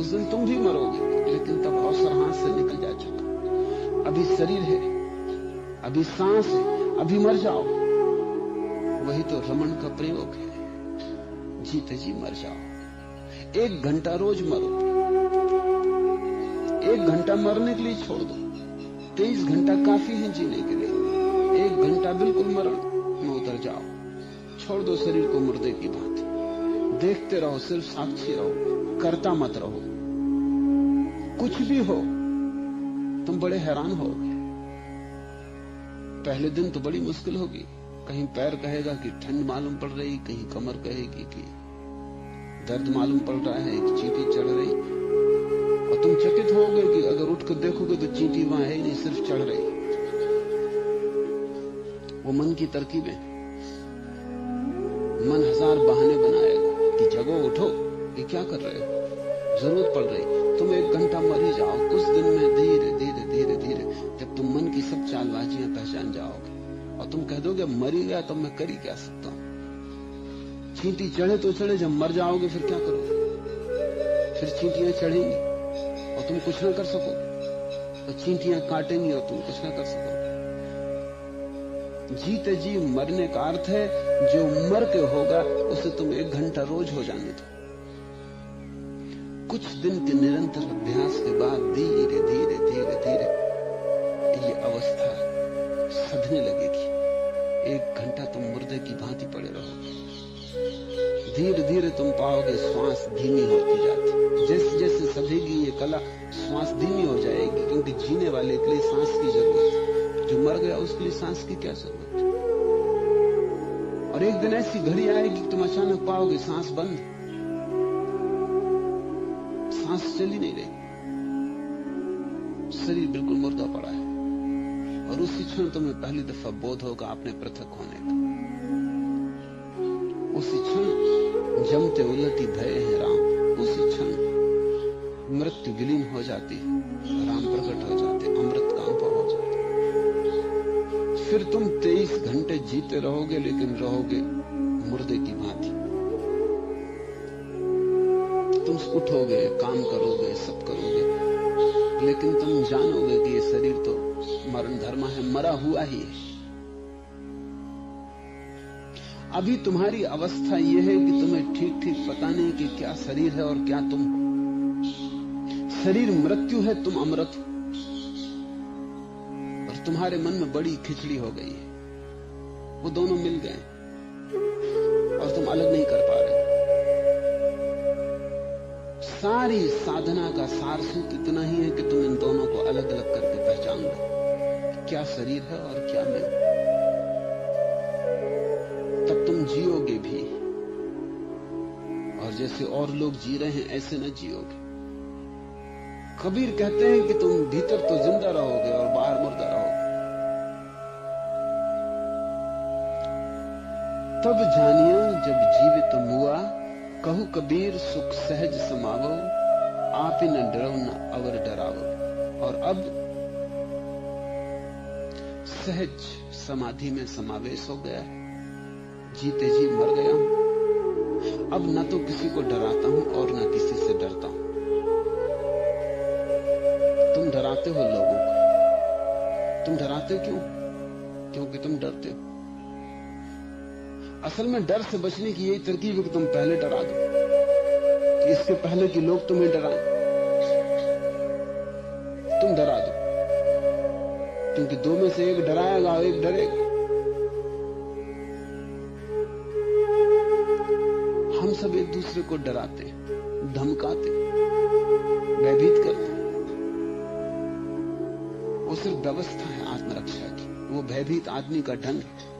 उस दिन तुम भी मरोगे, लेकिन तब अवसर हाथ से निकल जा चुका। अभी शरीर है, अभी सांस है, अभी मर जाओ। वही तो रमन का प्रयोग है, जीते जी मर जाओ। 1 घंटा रोज मरो, 1 घंटा मरने के लिए छोड़ दो। 23 घंटा काफी है जीने के लिए। 1 घंटा बिल्कुल मरण में उतर जाओ, छोड़ दो शरीर को मुर्दे की भांति। देखते रहो, सिर्फ साक्षी रहो, करता मत रहो। कुछ भी हो तुम बड़े हैरान होगे। पहले दिन तो बड़ी मुश्किल होगी। कहीं पैर कहेगा कि ठंड मालूम पड़ रही, कहीं कमर कहेगी कि दर्द मालूम पड़ रहा है, एक चींटी चढ़ रही। और तुम चकित होगे कि अगर उठकर देखोगे तो चींटी वहां है ही नहीं, सिर्फ चढ़ रही। वो मन की तरकीबें। मन 1000 बहाने बनाएगा कि जगो, उठो, ये क्या कर रहे हो, जरूरत पड़ रही। तुम 1 घंटा मर ही जाओ। कुछ दिन में धीरे धीरे धीरे धीरे जब तुम मन की सब चालबाजियां पहचान जाओगे और तुम कह दोगे मर ही गया, तब मैं कर ही क्या सकता हूं। चींटी चढ़े तो चढ़े, जब मर जाओगे फिर क्या करोगे? फिर चींटियां चढ़ेंगी और तुम कुछ ना कर सकोगे, और चींटियां काटेंगी और तुम कुछ ना कर सकोगे। जीते जी मरने का अर्थ है जो मर के होगा उसे तुम 1 घंटा रोज हो जाने दो। कुछ दिन के निरंतर अभ्यास के बाद धीरे धीरे धीरे धीरे ये अवस्था सधने लगेगी। 1 घंटा तुम मुर्दे की भांति पड़े रहोगे। धीरे धीरे तुम पाओगे श्वास धीमी होती जाती। जैसे जैसे सधेगी ये कला, श्वास धीमी हो जाएगी, क्योंकि जीने वाले के लिए सांस की जरूरत है। जो मर गया उसके लिए सांस की क्या जरूरत है? और एक दिन ऐसी घड़ी आएगी कि तुम अचानक पाओगे सांस बंद, सांस चली नहीं रही, शरीर बिल्कुल मुर्दा पड़ा है। और उसी क्षण तुम्हें पहली दफा बोध होगा अपने पृथक होने का। उसी क्षण जमते उलटी भय है राम। उसी क्षण मृत्यु विलीन हो जाती है, राम प्रकट हो जाते, अमृत का अनुभव हो जाता। फिर तुम 23 घंटे जीते रहोगे, लेकिन रहोगे मुर्दे की भांति। तुम उठोगे, काम करोगे, सब करोगे, लेकिन तुम जानोगे कि ये शरीर तो मरण धर्म है, मरा हुआ ही है। अभी तुम्हारी अवस्था यह है कि तुम्हें ठीक ठीक पता नहीं कि क्या शरीर है और क्या तुम हो। शरीर मृत्यु है, तुम अमृत हो। और तुम्हारे मन में बड़ी खिचड़ी हो गई है, वो दोनों मिल गए और तुम अलग नहीं कर पा रहे। सारी साधना का सार सूत्र इतना ही है कि तुम इन दोनों को अलग अलग करके पहचान लो, क्या शरीर है और क्या मैं। तब तुम जियोगे भी, और जैसे और लोग जी रहे हैं ऐसे न जियोगे। कबीर कहते हैं कि तुम भीतर तो जिंदा रहोगे और बाहर मुर्दा रहोगे। तब जानिया जब जीवित मुआ, कहू कबीर सुख सहज समावो, आप ही न डरो न अवर डरावो। और अब सहज समाधि में समावेश हो गया है, जीते जी मर गया हूं। अब न तो किसी को डराता हूं और न किसी से डरता हूं। तुम डराते हो लोगों को। तुम डराते क्यों? क्योंकि तुम डरते हो। असल में डर से बचने की यही तरकीब है कि तुम पहले डरा दो, कि इसके पहले कि लोग तुम्हें डराएं। तुम डरा दो, क्योंकि 2 में से एक डराएगा और एक डरेगा। हम सब एक दूसरे को डराते, धमकाते, भयभीत करते। वो सिर्फ व्यवस्था है आत्मरक्षा की। वो भयभीत आदमी का ढंग है,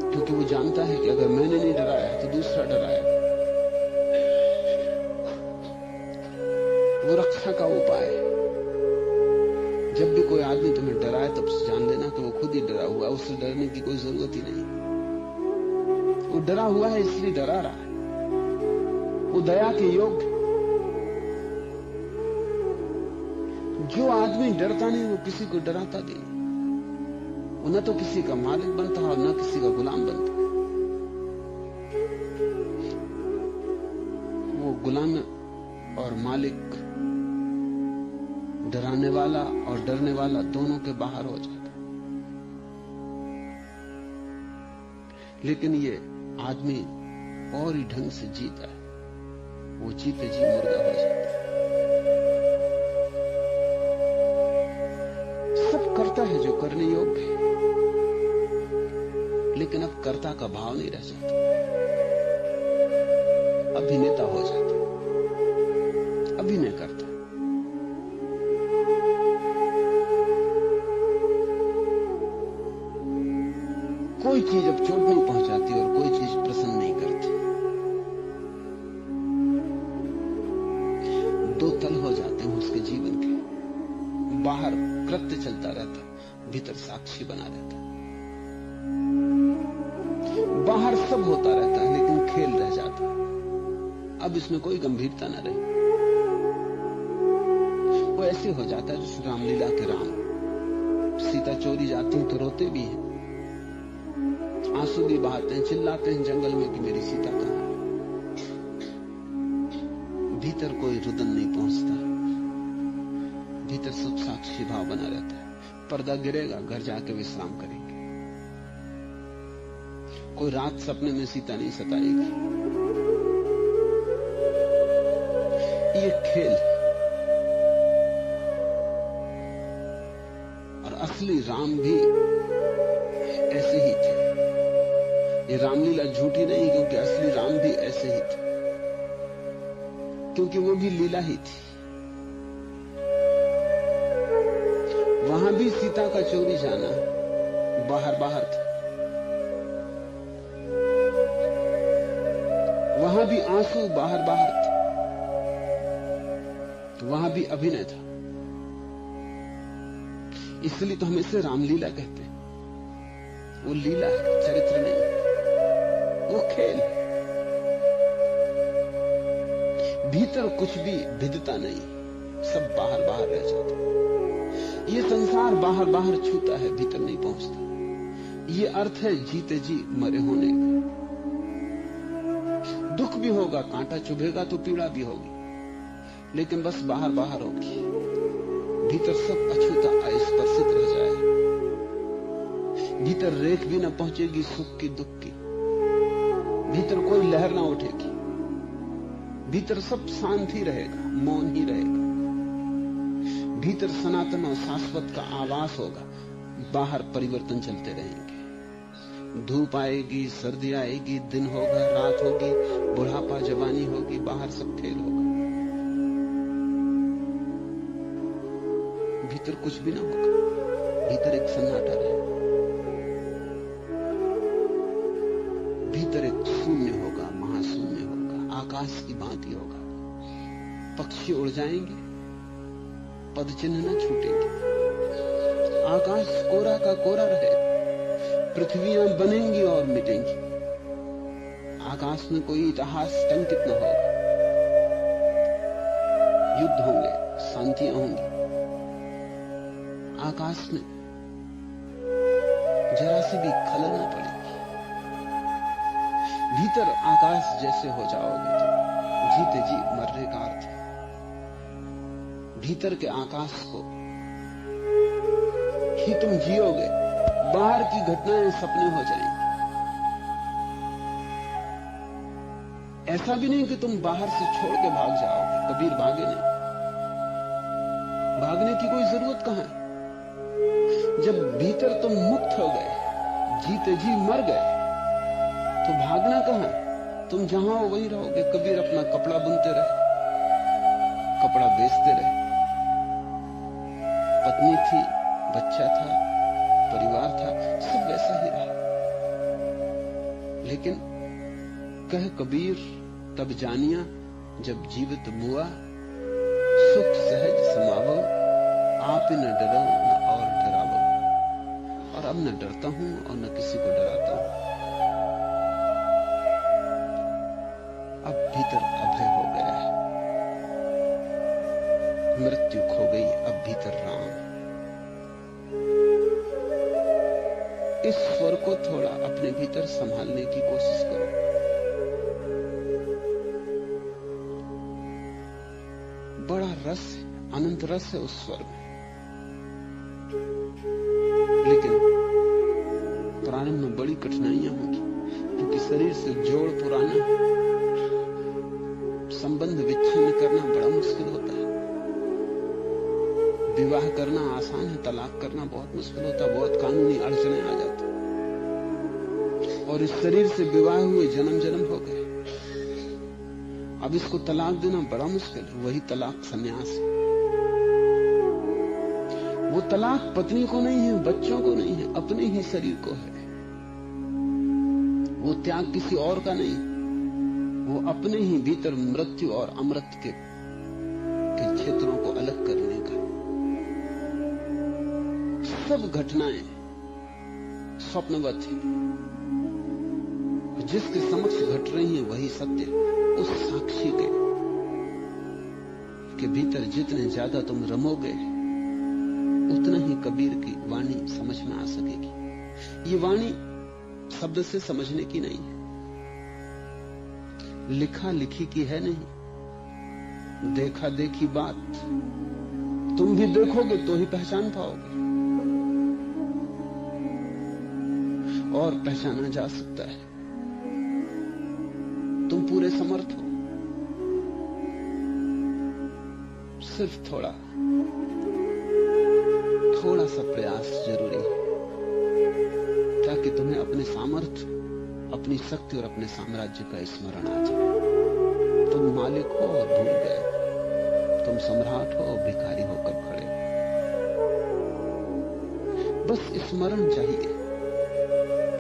क्योंकि वो जानता है कि अगर मैंने नहीं डराया तो दूसरा डराएगा। वो रक्षा का उपाय है। जब भी कोई आदमी तुम्हें डराए तब जान लेना कि वो खुद ही डरा हुआ है, उससे डरने की कोई जरूरत ही नहीं। वो डरा हुआ है इसलिए डरा रहा है। वो दया के योग्य। जो आदमी डरता नहीं वो किसी को डराता भी नहीं। वो न तो किसी का मालिक बनता और न किसी का गुलाम बनता। वो गुलाम और मालिक डराने वाला और डरने वाला दोनों के बाहर हो जाता। लेकिन ये आदमी और ही ढंग से जीता है, वो जीते जी मुर्दा हो जाता है। सब करता है जो करने योग्य है, लेकिन अब कर्ता का भाव नहीं रह जाता, अभिनेता हो जाता, अभिनय करता। कोई चीज अब चोट नहीं पहुंचाती और कोई चीज प्रसन्न नहीं करती। दो तल हो जाते हैं उसके जीवन के, बाहर कृत्य चलता रहता, भीतर साक्षी बना रहता। बाहर सब होता रहता है लेकिन खेल रह जाता। अब इसमें कोई गंभीरता न रही। वो ऐसे हो जाता है जैसे रामलीला के राम। सीता चोरी जाती हैं तो रोते भी हैं, आंसू भी बहाते हैं, चिल्लाते हैं जंगल में कि मेरी सीता कहां है। भीतर कोई रुदन नहीं पहुंचता, भीतर सब साक्षी भाव बना रहता है। पर्दा गिरेगा, घर जाके विश्राम करेंगे। कोई रात सपने में सीता नहीं सताएगी। ये खेल और असली राम भी ऐसे ही थे। ये रामलीला झूठी नहीं, क्योंकि असली राम भी ऐसे ही थे, क्योंकि वो भी लीला ही थी। वहां भी सीता का चोरी जाना बाहर बाहर था, वहां भी आंसू बाहर बाहर थे, तो वहां भी अभिनय था। इसलिए तो हम इसे रामलीला कहते हैं। वो लीला है, चरित्र नहीं, वो खेल। भीतर कुछ भी भिदता नहीं, सब बाहर बाहर रह जाता। ये संसार बाहर बाहर छूता है, भीतर नहीं पहुंचता। ये अर्थ है जीते जी मरे होने का। दुख भी होगा, कांटा चुभेगा तो पीड़ा भी होगी, लेकिन बस बाहर बाहर होगी। भीतर सब अछूता अस्पर्शित रह जाए। भीतर रेख भी न पहुंचेगी सुख की दुख की, भीतर कोई लहर ना उठेगी, भीतर सब शांत ही रहेगा, मौन ही रहेगा। भीतर सनातन और शाश्वत का आवास होगा, बाहर परिवर्तन चलते रहेंगे। धूप आएगी, सर्दी आएगी, दिन होगा, रात होगी, बुढ़ापा जवानी होगी, बाहर सब खेल होगा। भीतर कुछ भी ना होगा, भीतर एक सन्नाटा रहेगा, भीतर एक शून्य होगा, महाशून्य होगा, आकाश की भांति होगा। पक्षी उड़ जाएंगे, पद चिन्ह न छूटेंगे, आकाश कोरा का कोरा रहेगा, पृथ्वियां बनेंगी और मिटेंगी, आकाश में कोई इतिहास टंकित न होगा। युद्ध होंगे, शांतियां होंगी, आकाश में जरा सी भी खलल न पड़ेगी। भीतर आकाश जैसे हो जाओगे तो जीते जी मरने का अर्थ है। भीतर के आकाश को ही तुम जियोगे, बाहर की घटनाएं सपने हो जाएंगी। ऐसा भी नहीं कि तुम बाहर से छोड़ के भाग जाओगे, कबीर भागे नहीं। भागने की कोई जरूरत कहां है? जब भीतर तुम मुक्त हो गए, जीते जी मर गए, तो भागना कहां है? तुम जहां हो वहीं रहोगे। कबीर अपना कपड़ा बुनते रहे, कपड़ा बेचते रहे, पत्नी थी, बच्चा था, परिवार था, सब वैसा ही रहा। लेकिन कह कबीर तब जानिया, जब जीवित मुआ, सुख सहज समावो, आप न डरो न और डरावो। और अब न डरता हूं और न किसी को डराता हूं। अब भीतर अभय हो गया है, मृत्यु खो गई, अब भीतर राम। इस स्वर को थोड़ा अपने भीतर संभालने की कोशिश करो। बड़ा रस है, अनंत रस है उस स्वर में। लेकिन प्रारंभ में बड़ी कठिनाइयां होंगी, क्योंकि शरीर से जोड़ पुराना, संबंध विच्छिन्न करना बड़ा मुश्किल होता है। विवाह करना आसान है, तलाक करना बहुत मुश्किल होता है, बहुत कानूनी अड़चने आ जाती। और इस शरीर से विवाह हुए जन्म जन्म हो गए, अब इसको तलाक देना बड़ा मुश्किल है। वही तलाक संन्यास है। वो तलाक पत्नी को नहीं है, बच्चों को नहीं है, अपने ही शरीर को है। वो त्याग किसी और का नहीं, वो अपने ही भीतर मृत्यु और अमृत के क्षेत्रों को अलग करने का। सब घटनाएं स्वप्नवत हैं, जिसके समक्ष घट रही हैं वही सत्य। उस साक्षी के भीतर जितने ज्यादा तुम रमोगे, उतना ही कबीर की वाणी समझ में आ सकेगी। ये वाणी शब्द से समझने की नहीं है, लिखा लिखी की है नहीं, देखा देखी बात। तुम भी देखोगे तो ही पहचान पाओगे, और पहचाना जा सकता है। तुम पूरे समर्थ हो, सिर्फ थोड़ा सा प्रयास जरूरी है, ताकि तुम्हें अपने सामर्थ्य, अपनी शक्ति और अपने साम्राज्य का स्मरण आ जाए। तुम मालिक हो और भूल गए, तुम सम्राट हो और भिखारी होकर खड़े हो। बस स्मरण चाहिए,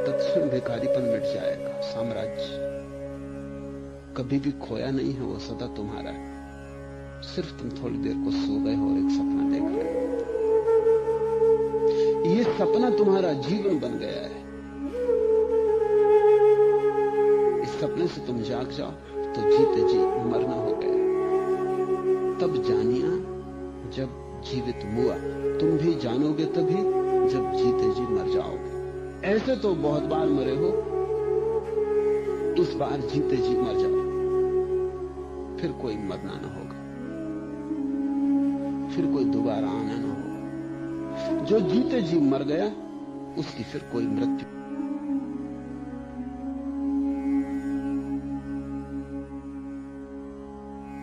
तत्क्षण भिखारीपन मिट जाएगा। साम्राज्य कभी भी खोया नहीं है, वो सदा तुम्हारा है। सिर्फ तुम थोड़ी देर को सो गए हो और एक सपना देख रहे हो। ये सपना तुम्हारा जीवन बन गया है। इस सपने से तुम जाग जाओ तो जीते जी मरना हो गया। तब जानिया जब जीवित हुआ, तुम भी जानोगे तभी जब जीते जी मर जाओगे। ऐसे तो बहुत बार मरे हो, इस बार जीते जी मर जाओ, फिर कोई मरना न होगा, फिर कोई दोबारा आना न होगा। जो जीते जी मर गया, उसकी फिर कोई मृत्यु